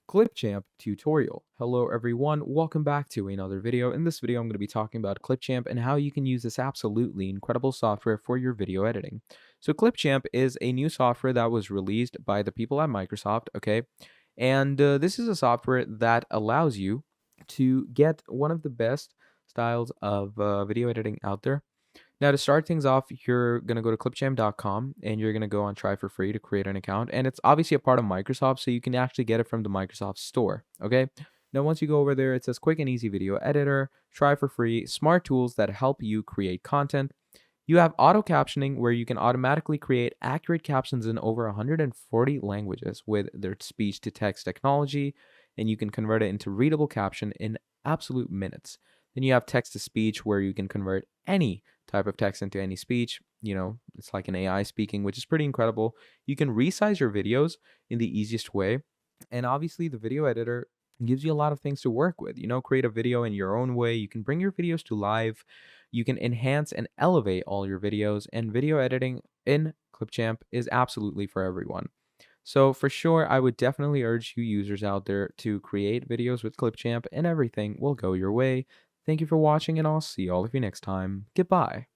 Clipchamp tutorial. Hello everyone, welcome back to another video. In this video, I'm going to be talking about Clipchamp and how you can use this absolutely incredible software for your video editing. So Clipchamp is a new software that was released by the people at Microsoft, okay? And this is a software that allows you to get one of the best styles of video editing out there. Now, to start things off, you're going to go to clipchamp.com and you're going to go on try for free to create an account. And it's obviously a part of Microsoft, so you can actually get it from the Microsoft store. Okay. Now, once you go over there, it says quick and easy video editor, try for free, smart tools that help you create content. You have auto captioning where you can automatically create accurate captions in over 140 languages with their speech to text technology, and you can convert it into readable caption in absolute minutes. Then you have text to speech where you can convert any type of text into any speech. It's like an AI speaking, which is pretty incredible. You can resize your videos in the easiest way. And obviously, the video editor gives you a lot of things to work with. Create a video in your own way. You can bring your videos to live. You can enhance and elevate all your videos. And video editing in Clipchamp is absolutely for everyone. So for sure, I would definitely urge you users out there to create videos with Clipchamp and everything will go your way. Thank you for watching and I'll see all of you next time. Goodbye.